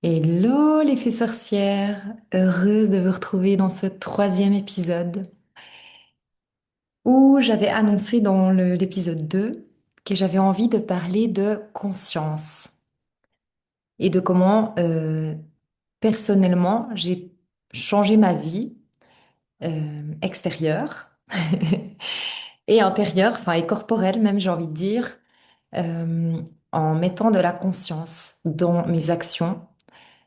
Hello l'effet sorcière, heureuse de vous retrouver dans ce troisième épisode où j'avais annoncé dans l'épisode 2 que j'avais envie de parler de conscience et de comment personnellement j'ai changé ma vie extérieure et intérieure, enfin et corporelle même j'ai envie de dire, euh, en mettant de la conscience dans mes actions,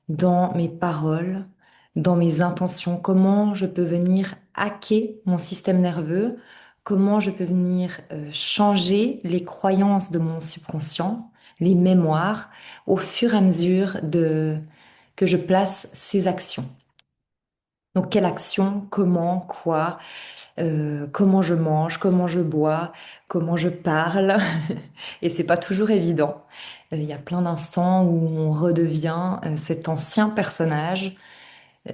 dans mes paroles, dans mes intentions, comment je peux venir hacker mon système nerveux, comment je peux venir changer les croyances de mon subconscient, les mémoires, au fur et à mesure que je place ces actions. Donc, quelle action, comment, quoi, comment je mange, comment je bois, comment je parle. Et c'est pas toujours évident. Il y a plein d'instants où on redevient cet ancien personnage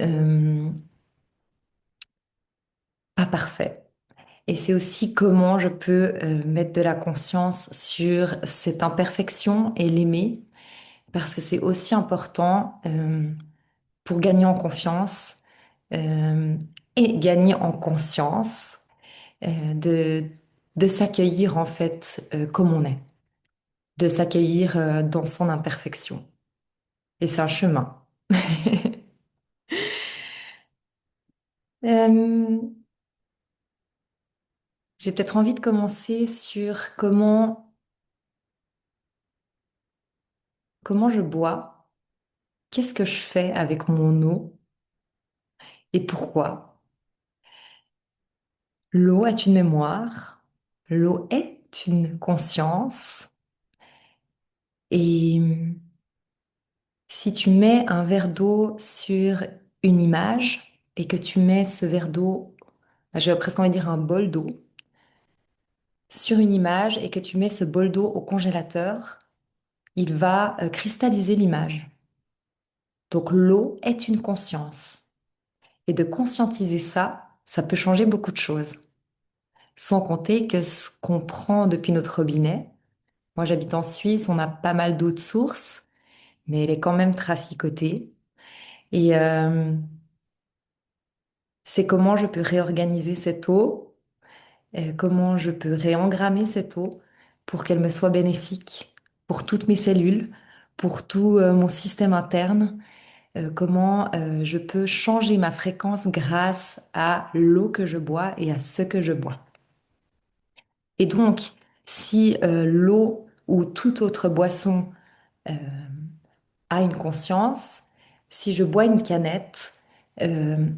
euh, pas parfait. Et c'est aussi comment je peux mettre de la conscience sur cette imperfection et l'aimer, parce que c'est aussi important pour gagner en confiance euh, et gagner en conscience euh, de, de s'accueillir en fait comme on est, de s'accueillir dans son imperfection. Et c'est un chemin. Euh, j'ai peut-être envie de commencer sur comment je bois. Qu'est-ce que je fais avec mon eau et pourquoi? L'eau est une mémoire, l'eau est une conscience et si tu mets un verre d'eau sur une image et que tu mets ce verre d'eau, j'ai presque envie de dire un bol d'eau, sur une image et que tu mets ce bol d'eau au congélateur, il va cristalliser l'image. Donc l'eau est une conscience. Et de conscientiser ça, ça peut changer beaucoup de choses. Sans compter que ce qu'on prend depuis notre robinet, moi j'habite en Suisse, on a pas mal d'eau de source, mais elle est quand même traficotée. Et c'est comment je peux réorganiser cette eau, comment je peux réengrammer cette eau pour qu'elle me soit bénéfique pour toutes mes cellules, pour tout mon système interne, comment je peux changer ma fréquence grâce à l'eau que je bois et à ce que je bois. Et donc, si l'eau ou toute autre boisson euh, a une conscience, si je bois une canette, euh,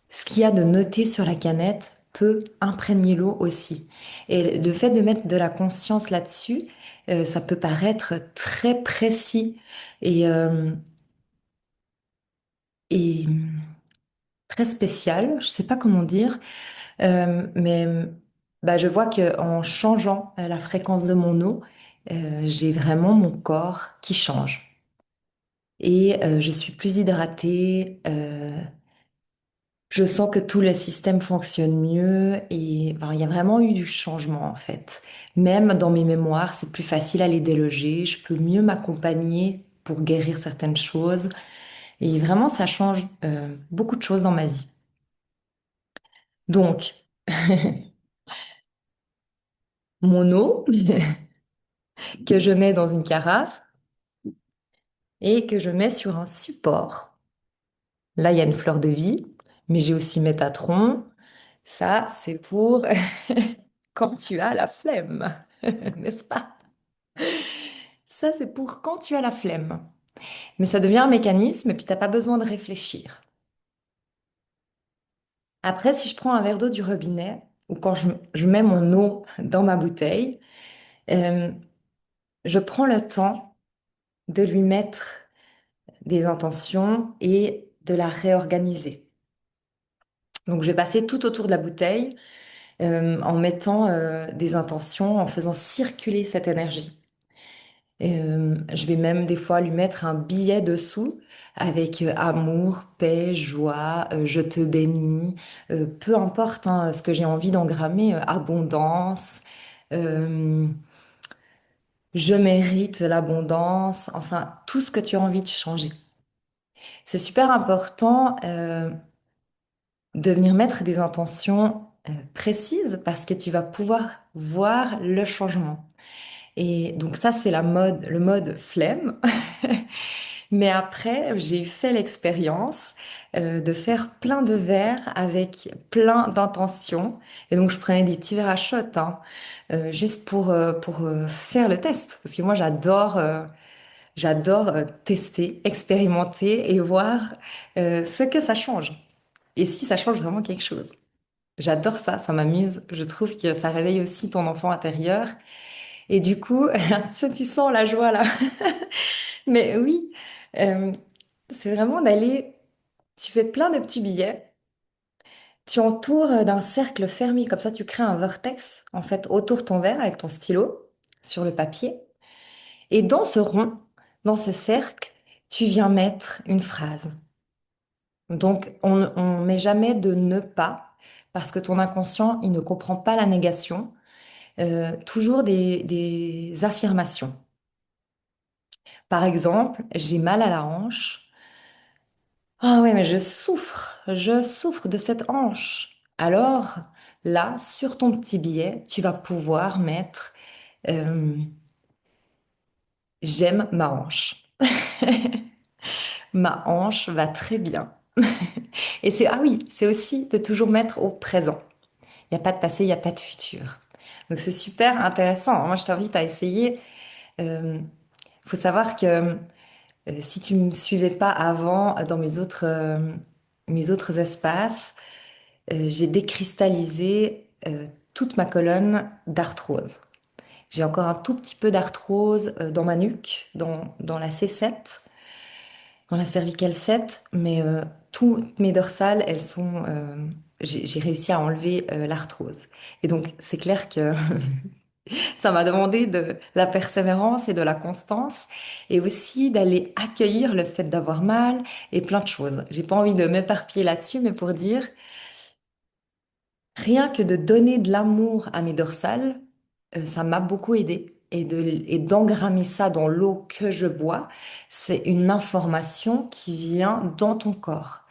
ce qu'il y a de noté sur la canette peut imprégner l'eau aussi. Et le fait de mettre de la conscience là-dessus, ça peut paraître très précis et, euh, et très spécial, je sais pas comment dire, mais bah, je vois que en changeant la fréquence de mon eau, j'ai vraiment mon corps qui change. Et je suis plus hydratée, je sens que tout le système fonctionne mieux et ben, il y a vraiment eu du changement en fait. Même dans mes mémoires, c'est plus facile à les déloger, je peux mieux m'accompagner pour guérir certaines choses et vraiment ça change beaucoup de choses dans ma vie. Donc, mon eau que je mets dans une carafe et que je mets sur un support. Là, il y a une fleur de vie, mais j'ai aussi Métatron. Ça, c'est pour quand tu as la flemme, n'est-ce pas? Ça, c'est pour quand tu as la flemme. Mais ça devient un mécanisme et puis t'as pas besoin de réfléchir. Après, si je prends un verre d'eau du robinet ou quand je mets mon eau dans ma bouteille, euh, je prends le temps de lui mettre des intentions et de la réorganiser. Donc, je vais passer tout autour de la bouteille en mettant des intentions, en faisant circuler cette énergie. Je vais même des fois lui mettre un billet dessous avec amour, paix, joie, je te bénis, peu importe hein, ce que j'ai envie d'engrammer, abondance, euh, je mérite l'abondance, enfin tout ce que tu as envie de changer. C'est super important de venir mettre des intentions précises parce que tu vas pouvoir voir le changement. Et donc ça, c'est le mode flemme. Mais après, j'ai fait l'expérience de faire plein de verres avec plein d'intentions. Et donc, je prenais des petits verres à shot, hein, juste pour faire le test. Parce que moi, j'adore tester, expérimenter et voir ce que ça change. Et si ça change vraiment quelque chose. J'adore ça, ça m'amuse. Je trouve que ça réveille aussi ton enfant intérieur. Et du coup, ça, tu sens la joie là. Mais oui, euh, c'est vraiment d'aller, tu fais plein de petits billets, tu entoures d'un cercle fermé, comme ça tu crées un vortex, en fait, autour de ton verre avec ton stylo sur le papier. Et dans ce rond, dans ce cercle, tu viens mettre une phrase. Donc, on met jamais de ne pas, parce que ton inconscient, il ne comprend pas la négation. Toujours des affirmations. Par exemple, j'ai mal à la hanche. Ah ouais, mais je souffre de cette hanche. Alors, là, sur ton petit billet, tu vas pouvoir mettre euh, j'aime ma hanche. Ma hanche va très bien. Et c'est, ah oui, c'est aussi de toujours mettre au présent. Il n'y a pas de passé, il n'y a pas de futur. Donc c'est super intéressant. Moi, je t'invite à essayer. Il faut savoir que si tu ne me suivais pas avant dans mes autres espaces, j'ai décristallisé toute ma colonne d'arthrose. J'ai encore un tout petit peu d'arthrose dans ma nuque, dans la C7, dans la cervicale 7, mais toutes mes dorsales, elles sont... j'ai réussi à enlever l'arthrose. Et donc, c'est clair que ça m'a demandé de la persévérance et de la constance et aussi d'aller accueillir le fait d'avoir mal et plein de choses. J'ai pas envie de m'éparpiller là-dessus, mais pour dire, rien que de donner de l'amour à mes dorsales, ça m'a beaucoup aidé. Et d'engrammer ça dans l'eau que je bois, c'est une information qui vient dans ton corps.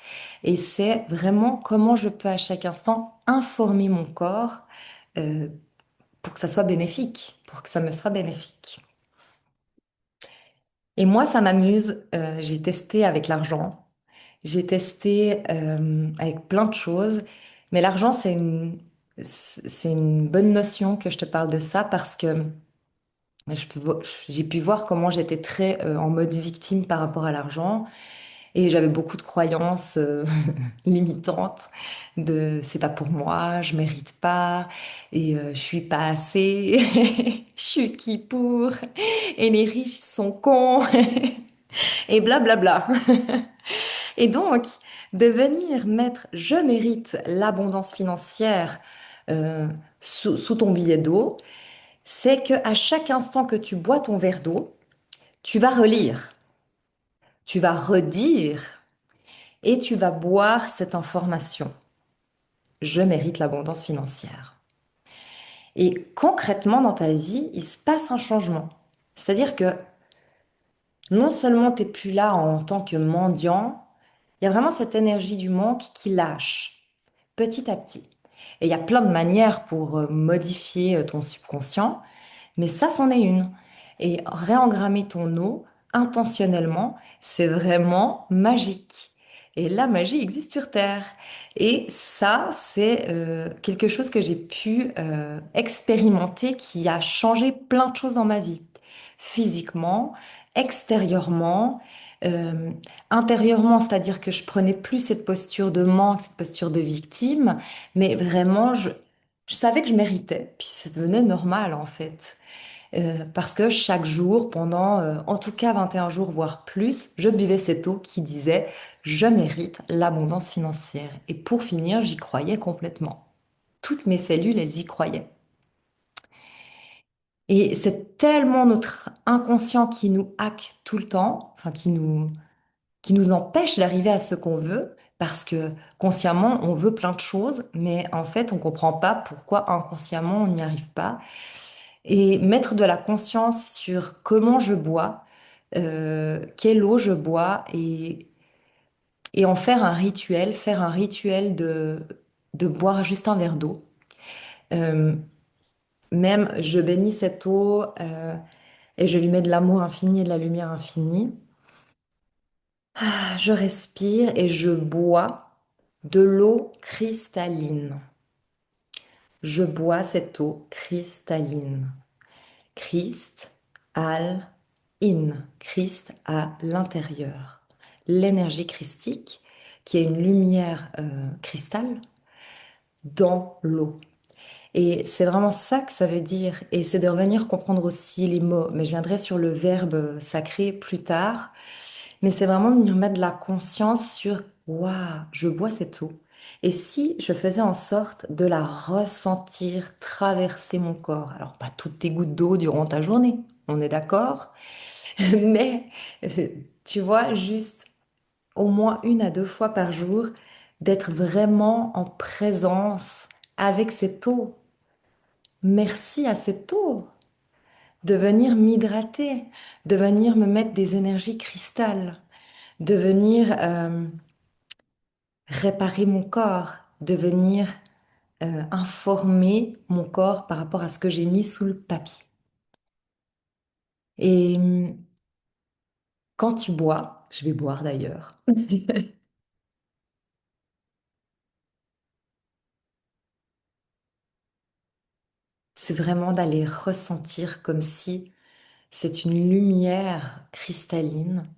Et c'est vraiment comment je peux à chaque instant informer mon corps euh, pour que ça soit bénéfique, pour que ça me soit bénéfique. Et moi, ça m'amuse. J'ai testé avec l'argent. J'ai testé avec plein de choses. Mais l'argent, c'est une bonne notion que je te parle de ça parce que j'ai pu voir comment j'étais très en mode victime par rapport à l'argent. Et j'avais beaucoup de croyances limitantes de c'est pas pour moi, je mérite pas, et je suis pas assez, je suis qui pour, et les riches sont cons, et blablabla. Et donc, de venir mettre je mérite l'abondance financière euh, sous ton billet d'eau, c'est que à chaque instant que tu bois ton verre d'eau, tu vas relire, tu vas redire et tu vas boire cette information. Je mérite l'abondance financière. Et concrètement, dans ta vie, il se passe un changement. C'est-à-dire que non seulement tu n'es plus là en tant que mendiant, il y a vraiment cette énergie du manque qui lâche petit à petit. Et il y a plein de manières pour modifier ton subconscient, mais ça, c'en est une. Et réengrammer ton eau intentionnellement, c'est vraiment magique. Et la magie existe sur Terre. Et ça, c'est quelque chose que j'ai pu expérimenter qui a changé plein de choses dans ma vie. Physiquement, extérieurement, euh, intérieurement, c'est-à-dire que je prenais plus cette posture de manque, cette posture de victime, mais vraiment, je savais que je méritais, puis ça devenait normal en fait. Parce que chaque jour, pendant en tout cas 21 jours, voire plus, je buvais cette eau qui disait je mérite l'abondance financière. Et pour finir, j'y croyais complètement. Toutes mes cellules, elles y croyaient. Et c'est tellement notre inconscient qui nous hack tout le temps, enfin qui nous empêche d'arriver à ce qu'on veut, parce que consciemment, on veut plein de choses, mais en fait, on comprend pas pourquoi inconsciemment, on n'y arrive pas. Et mettre de la conscience sur comment je bois, quelle eau je bois et en faire un rituel de boire juste un verre d'eau. Euh, Même, je bénis cette eau et je lui mets de l'amour infini et de la lumière infinie. Je respire et je bois de l'eau cristalline. Je bois cette eau cristalline. Christ, al, in. Christ à l'intérieur. L'énergie christique, qui est une lumière cristal, dans l'eau. Et c'est vraiment ça que ça veut dire. Et c'est de revenir comprendre aussi les mots. Mais je viendrai sur le verbe sacré plus tard. Mais c'est vraiment de venir mettre de la conscience sur, waouh, je bois cette eau. Et si je faisais en sorte de la ressentir traverser mon corps, alors pas toutes tes gouttes d'eau durant ta journée, on est d'accord, mais euh, tu vois, juste au moins une à deux fois par jour, d'être vraiment en présence avec cette eau. Merci à cette eau de venir m'hydrater, de venir me mettre des énergies cristal, de venir réparer mon corps, de venir informer mon corps par rapport à ce que j'ai mis sous le papier. Et quand tu bois, je vais boire d'ailleurs, c'est vraiment d'aller ressentir comme si c'est une lumière cristalline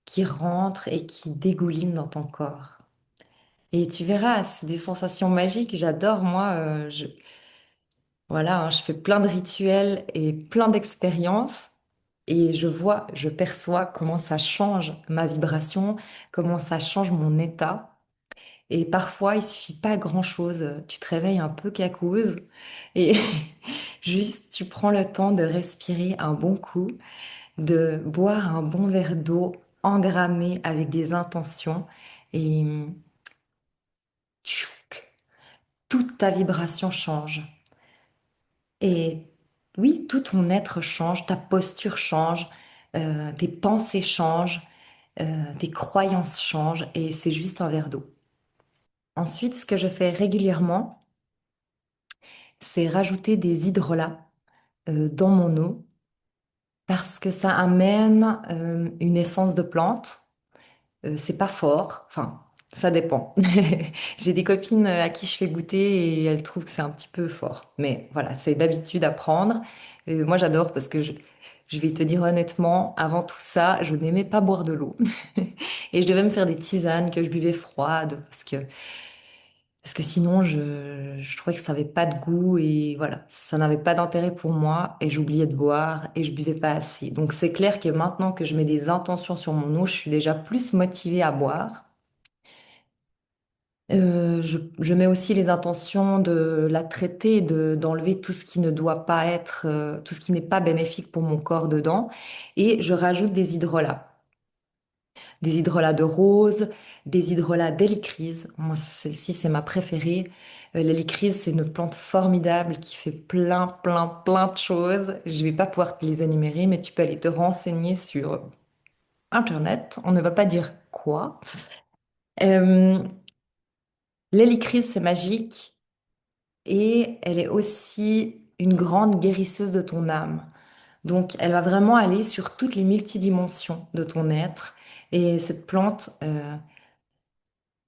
qui rentre et qui dégouline dans ton corps. Et tu verras, c'est des sensations magiques. J'adore, moi. Voilà, hein, je fais plein de rituels et plein d'expériences. Et je vois, je perçois comment ça change ma vibration, comment ça change mon état. Et parfois, il suffit pas grand-chose. Tu te réveilles un peu cacouze et juste tu prends le temps de respirer un bon coup, de boire un bon verre d'eau engrammé avec des intentions et tchouk, toute ta vibration change. Et oui, tout ton être change, ta posture change, tes pensées changent, tes croyances changent et c'est juste un verre d'eau. Ensuite, ce que je fais régulièrement, c'est rajouter des hydrolats dans mon eau parce que ça amène une essence de plante. C'est pas fort, enfin, ça dépend. J'ai des copines à qui je fais goûter et elles trouvent que c'est un petit peu fort. Mais voilà, c'est d'habitude à prendre. Moi, j'adore parce que je vais te dire honnêtement, avant tout ça, je n'aimais pas boire de l'eau. Et je devais me faire des tisanes que je buvais froides parce que sinon, je trouvais que ça n'avait pas de goût et voilà, ça n'avait pas d'intérêt pour moi et j'oubliais de boire et je buvais pas assez. Donc c'est clair que maintenant que je mets des intentions sur mon eau, je suis déjà plus motivée à boire. Je mets aussi les intentions de la traiter, d'enlever tout ce qui ne doit pas être, tout ce qui n'est pas bénéfique pour mon corps dedans et je rajoute des hydrolats. Des hydrolats de rose, des hydrolats d'hélicryse. Moi, celle-ci, c'est ma préférée. L'hélicryse, c'est une plante formidable qui fait plein, plein, plein de choses. Je vais pas pouvoir te les énumérer, mais tu peux aller te renseigner sur Internet. On ne va pas dire quoi. Euh, L'hélicryse, c'est magique et elle est aussi une grande guérisseuse de ton âme. Donc, elle va vraiment aller sur toutes les multidimensions de ton être. Et cette plante,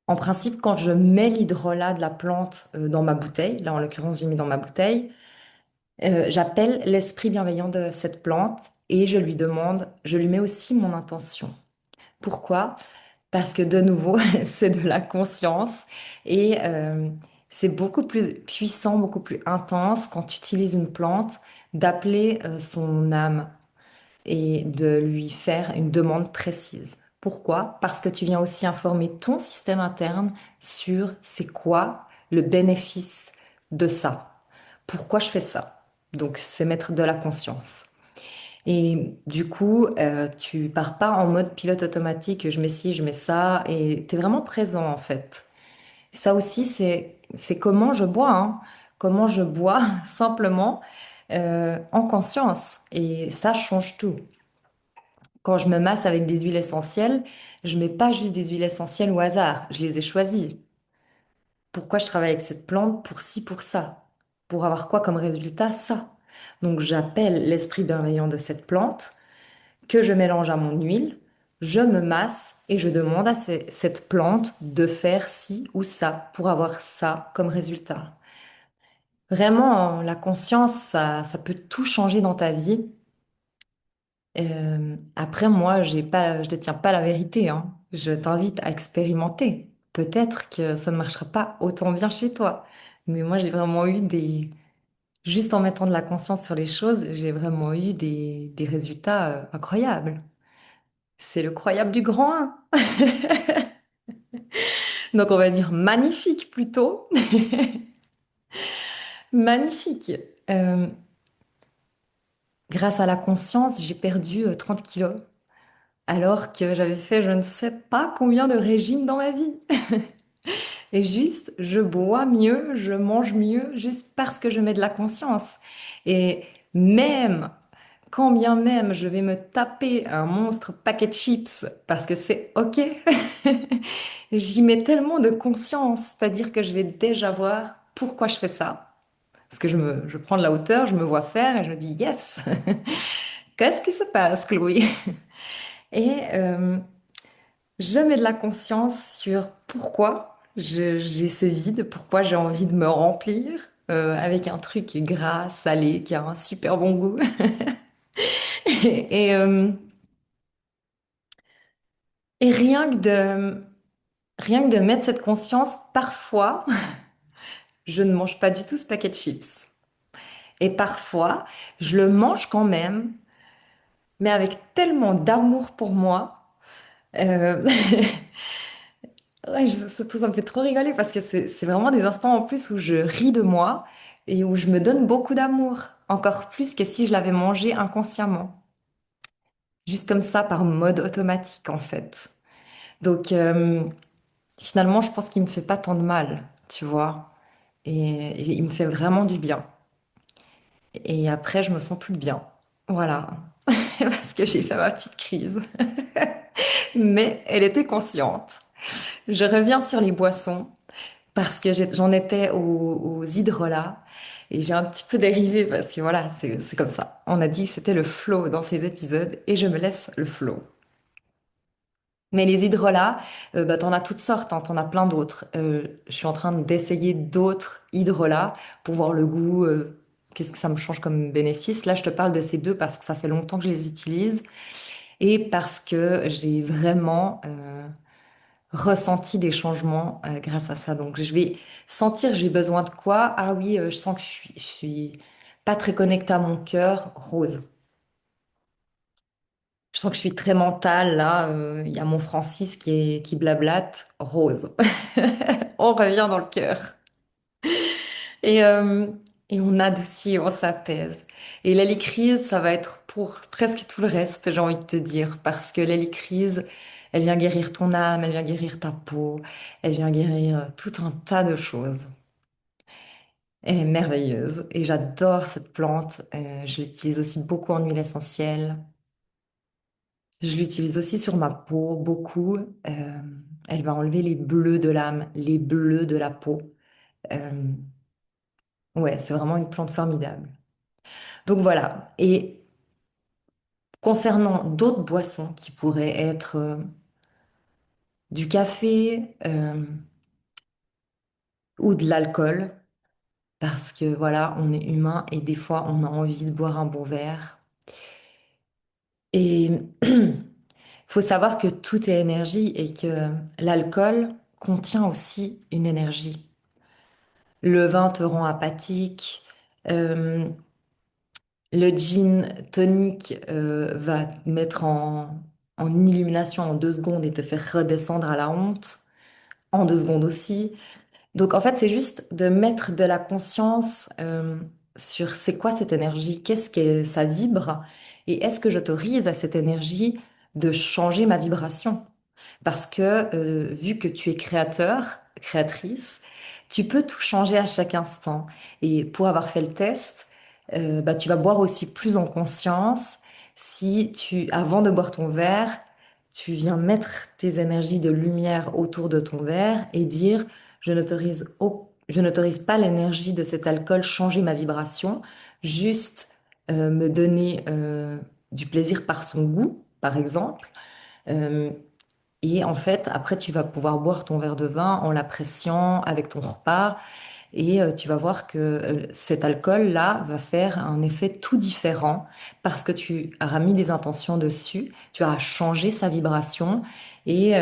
en principe, quand je mets l'hydrolat de la plante dans ma bouteille, là en l'occurrence j'ai mis dans ma bouteille, j'appelle l'esprit bienveillant de cette plante et je lui demande, je lui mets aussi mon intention. Pourquoi? Parce que de nouveau, c'est de la conscience et c'est beaucoup plus puissant, beaucoup plus intense quand tu utilises une plante d'appeler son âme et de lui faire une demande précise. Pourquoi? Parce que tu viens aussi informer ton système interne sur c'est quoi le bénéfice de ça. Pourquoi je fais ça? Donc, c'est mettre de la conscience. Et du coup, tu pars pas en mode pilote automatique, je mets ci, je mets ça, et tu es vraiment présent en fait. Ça aussi, c'est comment je bois, hein. Comment je bois simplement en conscience. Et ça change tout. Quand je me masse avec des huiles essentielles, je mets pas juste des huiles essentielles au hasard, je les ai choisies. Pourquoi je travaille avec cette plante? Pour ci, pour ça. Pour avoir quoi comme résultat? Ça. Donc j'appelle l'esprit bienveillant de cette plante que je mélange à mon huile, je me masse et je demande à cette plante de faire ci ou ça pour avoir ça comme résultat. Vraiment, la conscience, ça peut tout changer dans ta vie. Après, moi, je détiens pas la vérité, hein. Je t'invite à expérimenter. Peut-être que ça ne marchera pas autant bien chez toi. Mais moi, j'ai vraiment eu juste en mettant de la conscience sur les choses, j'ai vraiment eu des résultats, incroyables. C'est le croyable du grand 1. Donc, on va dire magnifique plutôt. Magnifique. Euh, Grâce à la conscience, j'ai perdu 30 kilos. Alors que j'avais fait je ne sais pas combien de régimes dans ma vie. Et juste, je bois mieux, je mange mieux, juste parce que je mets de la conscience. Et même, quand bien même je vais me taper un monstre paquet de chips, parce que c'est OK, j'y mets tellement de conscience, c'est-à-dire que je vais déjà voir pourquoi je fais ça. Parce que je prends de la hauteur, je me vois faire et je me dis, yes, qu'est-ce qui se passe, Chloé? Et je mets de la conscience sur pourquoi j'ai ce vide, pourquoi j'ai envie de me remplir avec un truc gras, salé, qui a un super bon goût. Et, euh, et rien que de mettre cette conscience, parfois, je ne mange pas du tout ce paquet de chips. Et parfois, je le mange quand même, mais avec tellement d'amour pour moi. euh, Ouais, ça me fait trop rigoler parce que c'est vraiment des instants en plus où je ris de moi et où je me donne beaucoup d'amour, encore plus que si je l'avais mangé inconsciemment, juste comme ça par mode automatique en fait. Donc finalement, je pense qu'il me fait pas tant de mal, tu vois, et il me fait vraiment du bien. Et après, je me sens toute bien, voilà, parce que j'ai fait ma petite crise, mais elle était consciente. Je reviens sur les boissons. Parce que j'en étais aux hydrolats et j'ai un petit peu dérivé parce que voilà, c'est comme ça. On a dit que c'était le flow dans ces épisodes et je me laisse le flow. Mais les hydrolats, bah, t'en as toutes sortes, hein, t'en as plein d'autres. Je suis en train d'essayer d'autres hydrolats pour voir le goût, qu'est-ce que ça me change comme bénéfice. Là, je te parle de ces deux parce que ça fait longtemps que je les utilise et parce que j'ai vraiment ressenti des changements grâce à ça. Donc, je vais sentir j'ai besoin de quoi. Ah oui, je sens que je suis pas très connectée à mon cœur. Rose. Je sens que je suis très mentale là. Il y a mon Francis qui blablate. Rose. On revient dans le cœur. Et, euh, et on adoucit, on s'apaise. Et l'hélicryse, ça va être pour presque tout le reste, j'ai envie de te dire, parce que l'hélicryse, elle vient guérir ton âme, elle vient guérir ta peau, elle vient guérir tout un tas de choses. Elle est merveilleuse et j'adore cette plante. Je l'utilise aussi beaucoup en huile essentielle. Je l'utilise aussi sur ma peau, beaucoup. Elle va enlever les bleus de l'âme, les bleus de la peau. Euh, ouais, c'est vraiment une plante formidable. Donc voilà. Et concernant d'autres boissons qui pourraient être du café ou de l'alcool, parce que voilà, on est humain et des fois on a envie de boire un bon verre. Et faut savoir que tout est énergie et que l'alcool contient aussi une énergie. Le vin te rend apathique. euh, le gin tonique va te mettre en illumination en 2 secondes et te faire redescendre à la honte en 2 secondes aussi. Donc en fait, c'est juste de mettre de la conscience sur c'est quoi cette énergie, qu'est-ce que ça vibre et est-ce que j'autorise à cette énergie de changer ma vibration? Parce que vu que tu es créateur, créatrice, tu peux tout changer à chaque instant. Et pour avoir fait le test, bah, tu vas boire aussi plus en conscience. si tu, avant de boire ton verre, tu viens mettre tes énergies de lumière autour de ton verre et dire, je n'autorise pas l'énergie de cet alcool changer ma vibration, juste me donner du plaisir par son goût, par exemple. Euh, et en fait, après, tu vas pouvoir boire ton verre de vin en l'appréciant avec ton repas. Et tu vas voir que cet alcool-là va faire un effet tout différent parce que tu auras mis des intentions dessus, tu auras changé sa vibration et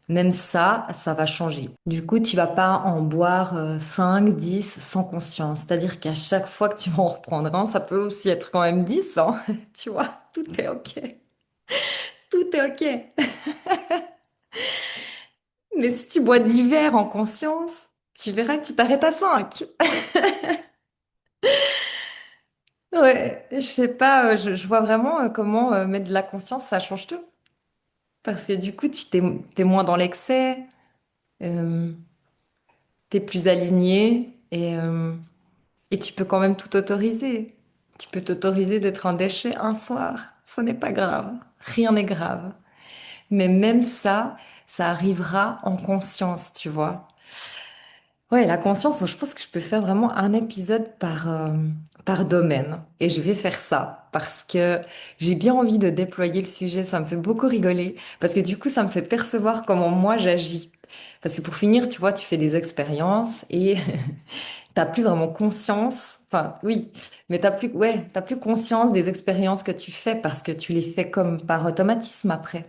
même ça, ça va changer. Du coup, tu vas pas en boire 5, 10 sans conscience. C'est-à-dire qu'à chaque fois que tu vas en reprendre un, ça peut aussi être quand même 10, hein. Tu vois, tout est OK. Tout est OK. Mais si tu bois 10 verres en conscience, tu verras que tu t'arrêtes à 5. Ouais, je sais pas, je vois vraiment comment mettre de la conscience, ça change tout. Parce que du coup, t'es moins dans l'excès, euh, t'es plus aligné et tu peux quand même tout autoriser. Tu peux t'autoriser d'être un déchet un soir. Ce n'est pas grave. Rien n'est grave. Mais même ça, ça arrivera en conscience, tu vois. Ouais, la conscience, je pense que je peux faire vraiment un épisode par domaine. Et je vais faire ça parce que j'ai bien envie de déployer le sujet. Ça me fait beaucoup rigoler parce que du coup, ça me fait percevoir comment moi j'agis. Parce que pour finir, tu vois, tu fais des expériences et t'as plus vraiment conscience. Enfin, oui, mais t'as plus conscience des expériences que tu fais parce que tu les fais comme par automatisme après.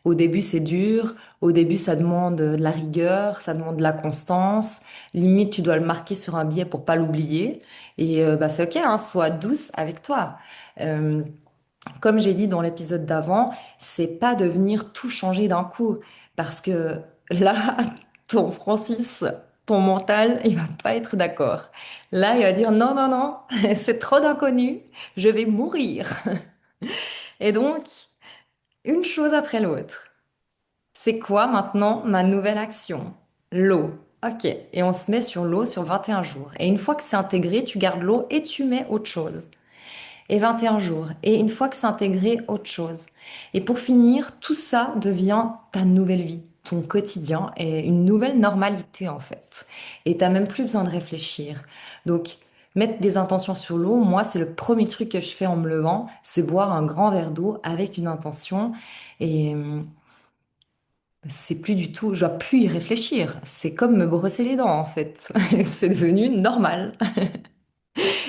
Au début, c'est dur. Au début, ça demande de la rigueur, ça demande de la constance. Limite, tu dois le marquer sur un billet pour pas l'oublier. Et bah, c'est OK, hein, sois douce avec toi. Euh, Comme j'ai dit dans l'épisode d'avant, c'est pas de venir tout changer d'un coup. Parce que là, ton Francis, ton mental, il va pas être d'accord. Là, il va dire non, non, non, c'est trop d'inconnu, je vais mourir. Et donc, une chose après l'autre. C'est quoi maintenant ma nouvelle action? L'eau. Ok. Et on se met sur l'eau sur 21 jours. Et une fois que c'est intégré, tu gardes l'eau et tu mets autre chose. Et 21 jours. Et une fois que c'est intégré, autre chose. Et pour finir, tout ça devient ta nouvelle vie, ton quotidien et une nouvelle normalité en fait. Et t'as même plus besoin de réfléchir. Donc, mettre des intentions sur l'eau, moi, c'est le premier truc que je fais en me levant, c'est boire un grand verre d'eau avec une intention. Et c'est plus du tout, je dois plus y réfléchir. C'est comme me brosser les dents, en fait. C'est devenu normal.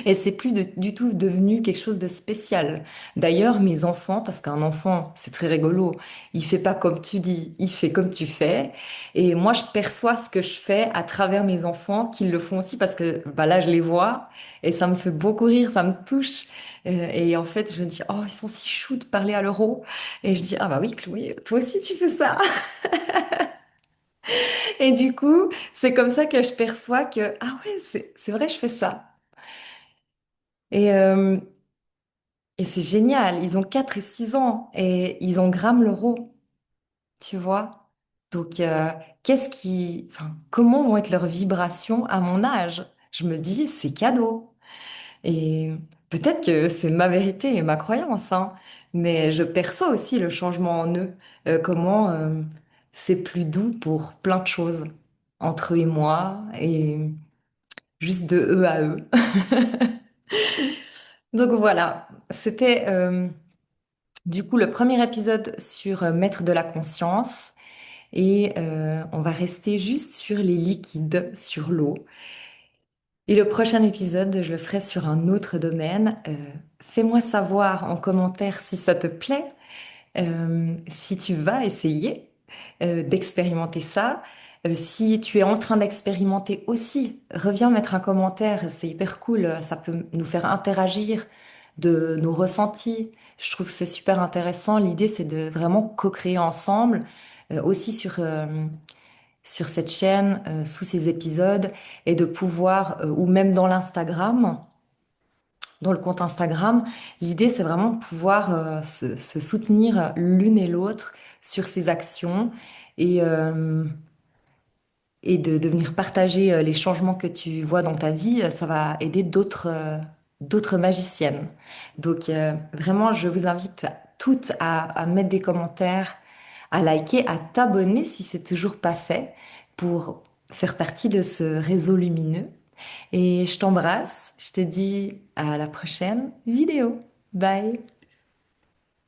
Et c'est plus du tout devenu quelque chose de spécial. D'ailleurs, mes enfants, parce qu'un enfant, c'est très rigolo, il fait pas comme tu dis, il fait comme tu fais. Et moi, je perçois ce que je fais à travers mes enfants, qu'ils le font aussi parce que bah là, je les vois et ça me fait beaucoup rire, ça me touche. Et en fait, je me dis, oh, ils sont si choux de parler à l'euro. Et je dis, ah bah oui, Chloé, toi aussi, tu fais ça. Et du coup, c'est comme ça que je perçois que, ah ouais, c'est vrai, je fais ça. Et, euh, et c'est génial. Ils ont 4 et 6 ans et ils ont gramme l'euro, tu vois. Donc, enfin, comment vont être leurs vibrations à mon âge? Je me dis, c'est cadeau. Et peut-être que c'est ma vérité et ma croyance, hein, mais je perçois aussi le changement en eux. Comment, c'est plus doux pour plein de choses entre eux et moi et juste de eux à eux. Donc voilà, c'était du coup le premier épisode sur mettre de la conscience et on va rester juste sur les liquides, sur l'eau. Et le prochain épisode, je le ferai sur un autre domaine. Fais-moi savoir en commentaire si ça te plaît. Si tu vas essayer d'expérimenter ça, si tu es en train d'expérimenter aussi, reviens mettre un commentaire, c'est hyper cool, ça peut nous faire interagir de nos ressentis. Je trouve que c'est super intéressant. L'idée, c'est de vraiment co-créer ensemble, aussi sur cette chaîne, sous ces épisodes, et de pouvoir, ou même dans l'Instagram, dans le compte Instagram, l'idée, c'est vraiment de pouvoir se soutenir l'une et l'autre sur ces actions et, euh, et de venir partager les changements que tu vois dans ta vie. Ça va aider d'autres. d'autres magiciennes. Donc vraiment, je vous invite toutes à mettre des commentaires, à liker, à t'abonner si c'est toujours pas fait pour faire partie de ce réseau lumineux. Et je t'embrasse, je te dis à la prochaine vidéo. Bye!